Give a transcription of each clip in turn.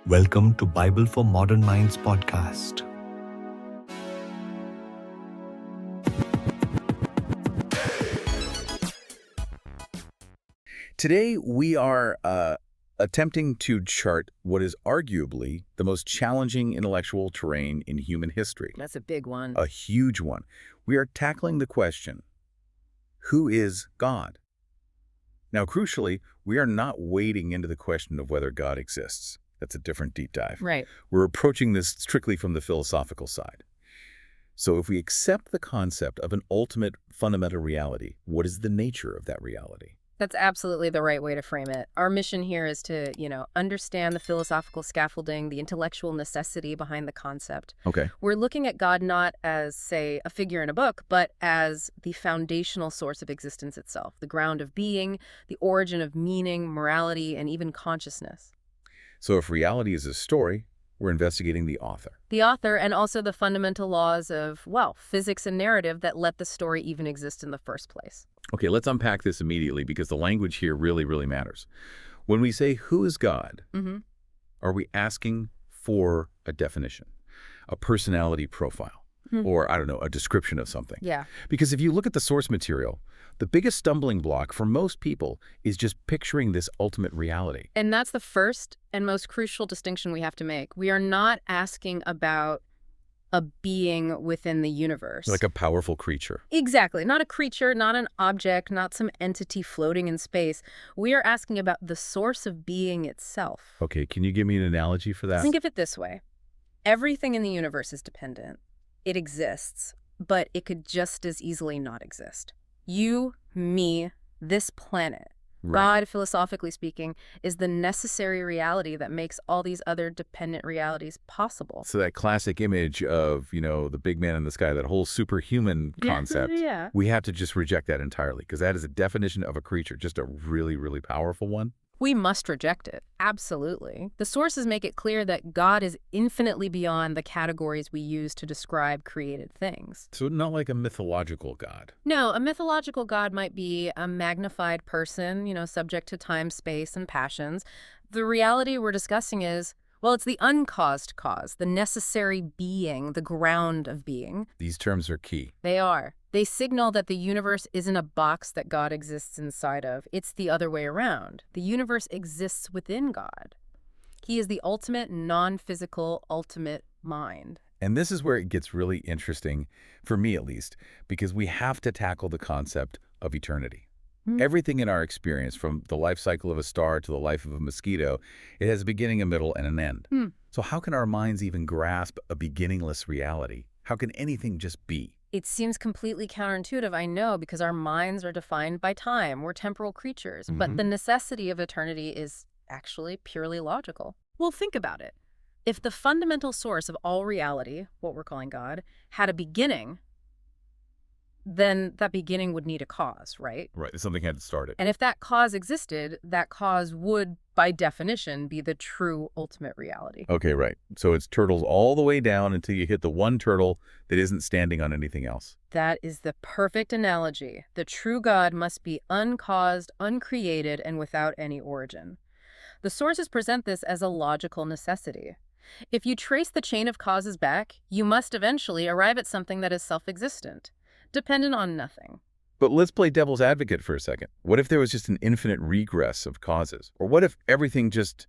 Welcome to Bible for Modern Minds podcast. Today, we are attempting to chart what is arguably the most challenging intellectual terrain in human history. That's a big one. A huge one. We are tackling the question, who is God? Now, crucially, we are not wading into the question of whether God exists. That's a different deep dive. Right. We're approaching this strictly from the philosophical side. So if we accept the concept of an ultimate fundamental reality, what is the nature of that reality? That's absolutely the right way to frame it. Our mission here is to, understand the philosophical scaffolding, the intellectual necessity behind the concept. Okay. We're looking at God not as, say, a figure in a book, but as the foundational source of existence itself, the ground of being, the origin of meaning, morality, and even consciousness. So if reality is a story, we're investigating the author. The author, and also the fundamental laws of, physics and narrative that let the story even exist in the first place. Okay, let's unpack this immediately because the language here really, really matters. When we say, who is God, are we asking for a definition, a personality profile, or, a description of something? Yeah. Because if you look at the source material, the biggest stumbling block for most people is just picturing this ultimate reality. And that's the first and most crucial distinction we have to make. We are not asking about a being within the universe. Like a powerful creature. Exactly. Not a creature, not an object, not some entity floating in space. We are asking about the source of being itself. Okay, can you give me an analogy for that? Think of it this way. Everything in the universe is dependent. It exists, but it could just as easily not exist. You, me, this planet. Right. God, philosophically speaking, is the necessary reality that makes all these other dependent realities possible. So that classic image of, the big man in the sky, that whole superhuman concept, Yeah. we have to just reject that entirely because that is a definition of a creature, just a really, really powerful one. We must reject it. Absolutely. The sources make it clear that God is infinitely beyond the categories we use to describe created things. So not like a mythological God. No, a mythological God might be a magnified person, subject to time, space, and passions. The reality we're discussing is, it's the uncaused cause, the necessary being, the ground of being. These terms are key. They are. They signal that the universe isn't a box that God exists inside of. It's the other way around. The universe exists within God. He is the ultimate, non-physical, ultimate mind. And this is where it gets really interesting, for me at least, because we have to tackle the concept of eternity. Everything in our experience, from the life cycle of a star to the life of a mosquito, it has a beginning, a middle, and an end. So how can our minds even grasp a beginningless reality? How can anything just be? It seems completely counterintuitive, I know, because our minds are defined by time. We're temporal creatures. But the necessity of eternity is actually purely logical. Well, think about it. If the fundamental source of all reality, what we're calling God, had a beginning, then that beginning would need a cause, right? Right, something had to start it. And if that cause existed, that cause would, by definition, be the true ultimate reality. Okay, right. So it's turtles all the way down until you hit the one turtle that isn't standing on anything else. That is the perfect analogy. The true God must be uncaused, uncreated, and without any origin. The sources present this as a logical necessity. If you trace the chain of causes back, you must eventually arrive at something that is self-existent, dependent on nothing. But let's play devil's advocate for a second. What if there was just an infinite regress of causes? Or what if everything just,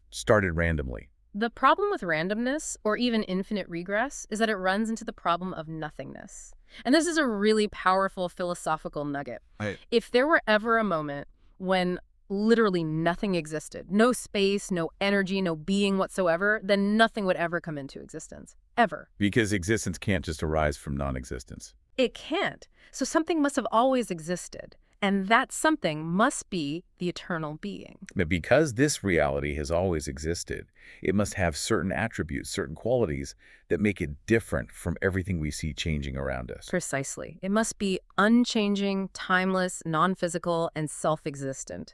started randomly? The problem with randomness, or even infinite regress, is that it runs into the problem of nothingness. And this is a really powerful philosophical nugget. If there were ever a moment when literally nothing existed, no space, no energy, no being whatsoever, then nothing would ever come into existence. Ever. Because existence can't just arise from non-existence. It can't. So something must have always existed. And that something must be the eternal being. But because this reality has always existed, it must have certain attributes, certain qualities that make it different from everything we see changing around us. Precisely. It must be unchanging, timeless, non-physical, and self-existent.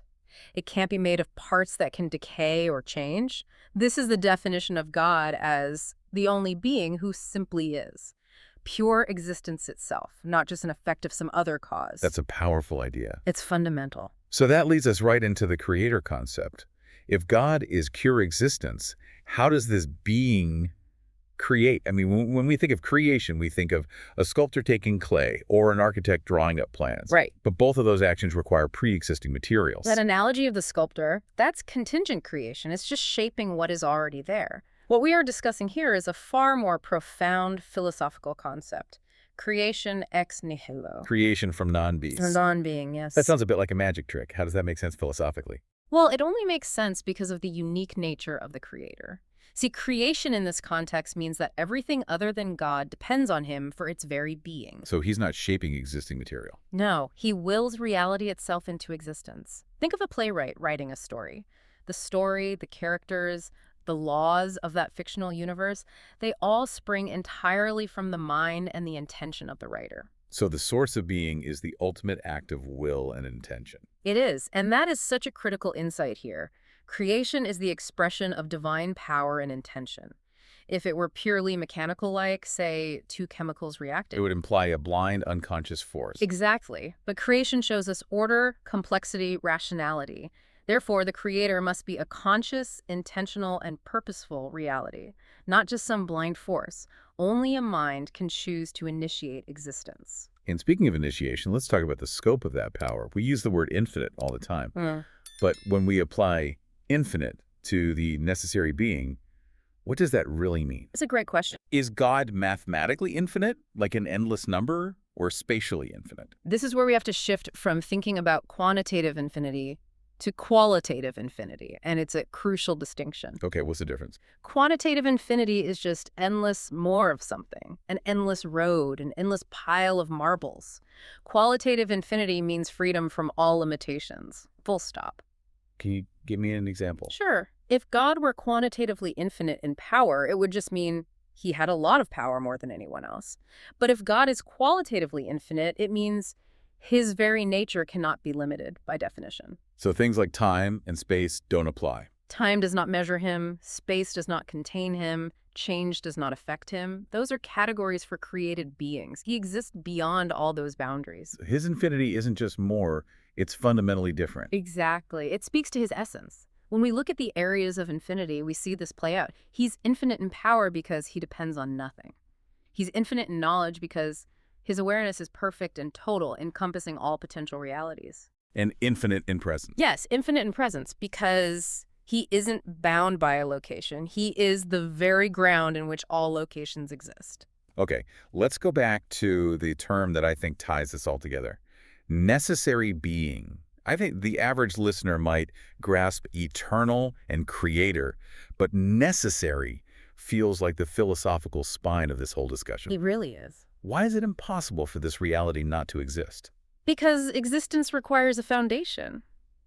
It can't be made of parts that can decay or change. This is the definition of God as the only being who simply is. Pure existence itself, not just an effect of some other cause. That's a powerful idea. It's fundamental. So that leads us right into the creator concept. If God is pure existence, how does this being create? I mean, when we think of creation, we think of a sculptor taking clay or an architect drawing up plans. Right. But both of those actions require pre-existing materials. That analogy of the sculptor, that's contingent creation. It's just shaping what is already there. What we are discussing here is a far more profound philosophical concept. Creation ex nihilo. Creation from non-being. Non-being, yes. That sounds a bit like a magic trick. How does that make sense philosophically? Well, it only makes sense because of the unique nature of the creator. See, creation in this context means that everything other than God depends on him for its very being. So he's not shaping existing material. No, he wills reality itself into existence. Think of a playwright writing a story. The story, the characters, the laws of that fictional universe, they all spring entirely from the mind and the intention of the writer. So the source of being is the ultimate act of will and intention. It is, and that is such a critical insight here. Creation is the expression of divine power and intention. If it were purely mechanical-like, say, two chemicals reacting. It would imply a blind, unconscious force. Exactly. But creation shows us order, complexity, rationality. Therefore, the creator must be a conscious, intentional, and purposeful reality, not just some blind force. Only a mind can choose to initiate existence. And speaking of initiation, let's talk about the scope of that power. We use the word infinite all the time. But when we apply infinite to the necessary being, what does that really mean? It's a great question. Is God mathematically infinite, like an endless number, or spatially infinite? This is where we have to shift from thinking about quantitative infinity to qualitative infinity, and it's a crucial distinction. Okay, what's the difference? Quantitative infinity is just endless more of something, an endless road, an endless pile of marbles. Qualitative infinity means freedom from all limitations, full stop. Can you give me an example? Sure. If God were quantitatively infinite in power, it would just mean he had a lot of power more than anyone else. But if God is qualitatively infinite, it means his very nature cannot be limited by definition. So things like time and space don't apply. Time does not measure him, space does not contain him, change does not affect him. Those are categories for created beings. He exists beyond all those boundaries. His infinity isn't just more, it's fundamentally different. Exactly. It speaks to his essence. When we look at the areas of infinity, we see this play out. He's infinite in power because he depends on nothing. He's infinite in knowledge because his awareness is perfect and total, encompassing all potential realities. And infinite in presence. Yes, infinite in presence because he isn't bound by a location. He is the very ground in which all locations exist. Okay, let's go back to the term that I think ties this all together. Necessary being. I think the average listener might grasp eternal and creator, but necessary feels like the philosophical spine of this whole discussion. He really is. Why is it impossible for this reality not to exist? Because existence requires a foundation.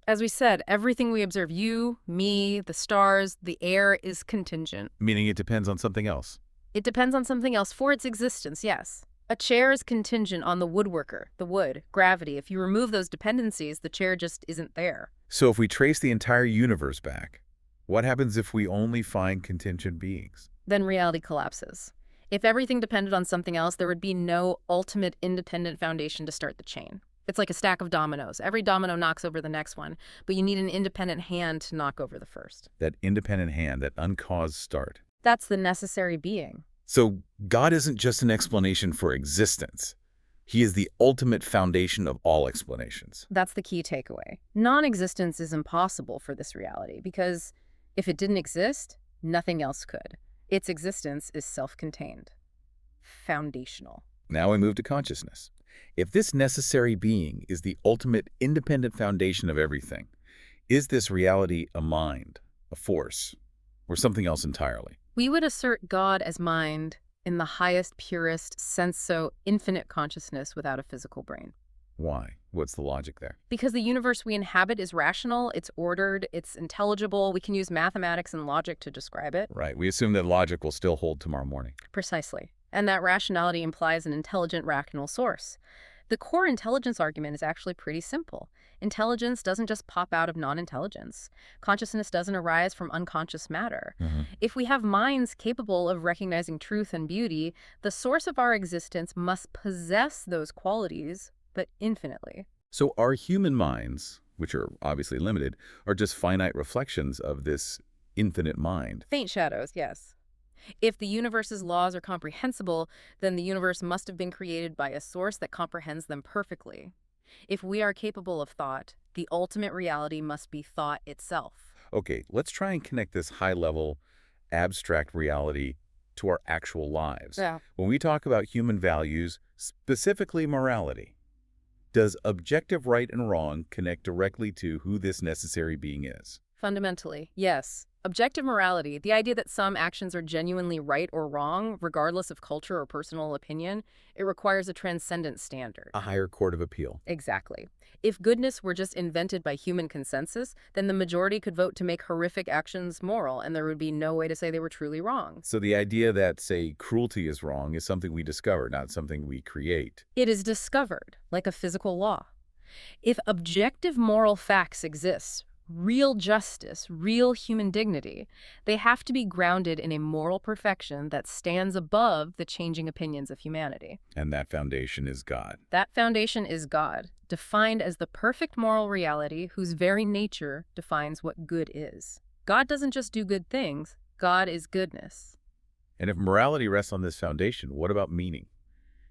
As we said, everything we observe, you, me, the stars, the air, is contingent. Meaning it depends on something else. It depends on something else for its existence, yes. A chair is contingent on the woodworker, the wood, gravity. If you remove those dependencies, the chair just isn't there. So if we trace the entire universe back, what happens if we only find contingent beings? Then reality collapses. If everything depended on something else, there would be no ultimate independent foundation to start the chain. It's like a stack of dominoes. Every domino knocks over the next one, but you need an independent hand to knock over the first. That independent hand, that uncaused start. That's the necessary being. So God isn't just an explanation for existence. He is the ultimate foundation of all explanations. That's the key takeaway. Non-existence is impossible for this reality because if it didn't exist, nothing else could. Its existence is self-contained, foundational. Now we move to consciousness. If this necessary being is the ultimate independent foundation of everything, is this reality a mind, a force, or something else entirely? We would assert God as mind in the highest, purest sense, so infinite consciousness without a physical brain. Why? What's the logic there? Because the universe we inhabit is rational, it's ordered, it's intelligible. We can use mathematics and logic to describe it. Right. We assume that logic will still hold tomorrow morning. Precisely. And that rationality implies an intelligent, rational source. The core intelligence argument is actually pretty simple. Intelligence doesn't just pop out of non-intelligence. Consciousness doesn't arise from unconscious matter. If we have minds capable of recognizing truth and beauty, the source of our existence must possess those qualities, but infinitely. So are human minds, which are obviously limited, are just finite reflections of this infinite mind. Faint shadows, yes. If the universe's laws are comprehensible, then the universe must have been created by a source that comprehends them perfectly. If we are capable of thought, the ultimate reality must be thought itself. Okay, let's try and connect this high-level, abstract reality to our actual lives. Yeah. When we talk about human values, specifically morality, does objective right and wrong connect directly to who this necessary being is? Fundamentally, yes. Objective morality, the idea that some actions are genuinely right or wrong, regardless of culture or personal opinion, it requires a transcendent standard. A higher court of appeal. Exactly. If goodness were just invented by human consensus, then the majority could vote to make horrific actions moral, and there would be no way to say they were truly wrong. So the idea that, say, cruelty is wrong is something we discover, not something we create. It is discovered, like a physical law. If objective moral facts exist, real justice, real human dignity, they have to be grounded in a moral perfection that stands above the changing opinions of humanity. And that foundation is God. That foundation is God, defined as the perfect moral reality whose very nature defines what good is. God doesn't just do good things, God is goodness. And if morality rests on this foundation, what about meaning?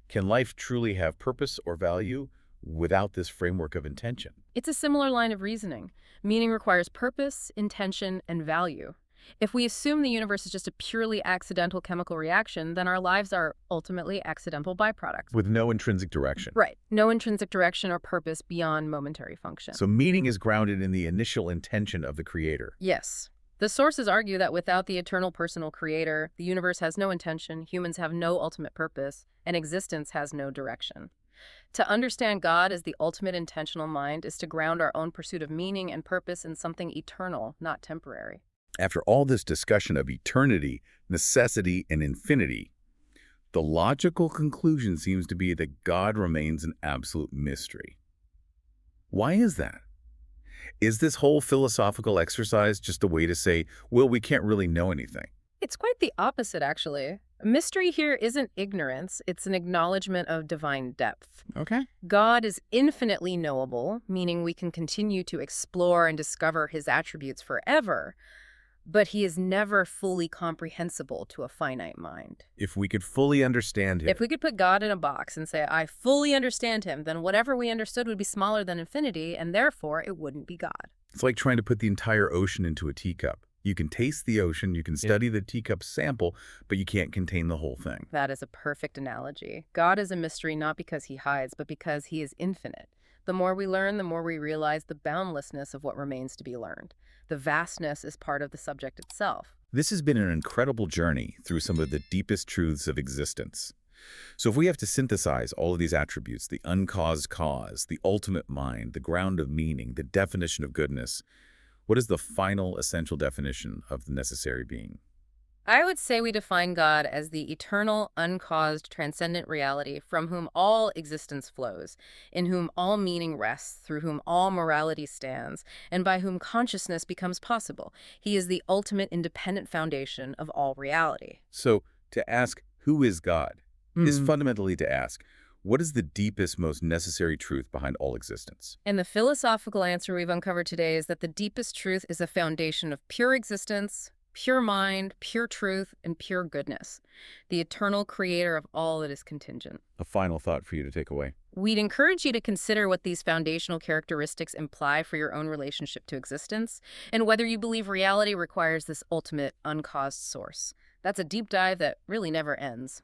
Can life truly have purpose or value without this framework of intention? It's a similar line of reasoning. Meaning requires purpose, intention, and value. If we assume the universe is just a purely accidental chemical reaction, then our lives are ultimately accidental byproducts. With no intrinsic direction. Right. No intrinsic direction or purpose beyond momentary function. So meaning is grounded in the initial intention of the creator. Yes. The sources argue that without the eternal personal creator, the universe has no intention, humans have no ultimate purpose, and existence has no direction. To understand God as the ultimate intentional mind is to ground our own pursuit of meaning and purpose in something eternal, not temporary. After all this discussion of eternity, necessity, and infinity, the logical conclusion seems to be that God remains an absolute mystery. Why is that? Is this whole philosophical exercise just a way to say, well, we can't really know anything? It's quite the opposite, actually. Mystery here isn't ignorance, it's an acknowledgement of divine depth. Okay. God is infinitely knowable, meaning we can continue to explore and discover his attributes forever, but he is never fully comprehensible to a finite mind. If we could fully understand him. If we could put God in a box and say, I fully understand him, then whatever we understood would be smaller than infinity, and therefore it wouldn't be God. It's like trying to put the entire ocean into a teacup. You can taste the ocean, you can study the teacup sample, but you can't contain the whole thing. That is a perfect analogy. God is a mystery not because he hides, but because he is infinite. The more we learn, the more we realize the boundlessness of what remains to be learned. The vastness is part of the subject itself. This has been an incredible journey through some of the deepest truths of existence. So if we have to synthesize all of these attributes, the uncaused cause, the ultimate mind, the ground of meaning, the definition of goodness, what is the final essential definition of the necessary being? I would say we define God as the eternal, uncaused, transcendent reality from whom all existence flows, in whom all meaning rests, through whom all morality stands, and by whom consciousness becomes possible. He is the ultimate independent foundation of all reality. So to ask, who is God, is fundamentally to ask, what is the deepest, most necessary truth behind all existence? And the philosophical answer we've uncovered today is that the deepest truth is a foundation of pure existence, pure mind, pure truth, and pure goodness, the eternal creator of all that is contingent. A final thought for you to take away. We'd encourage you to consider what these foundational characteristics imply for your own relationship to existence, and whether you believe reality requires this ultimate, uncaused source. That's a deep dive that really never ends.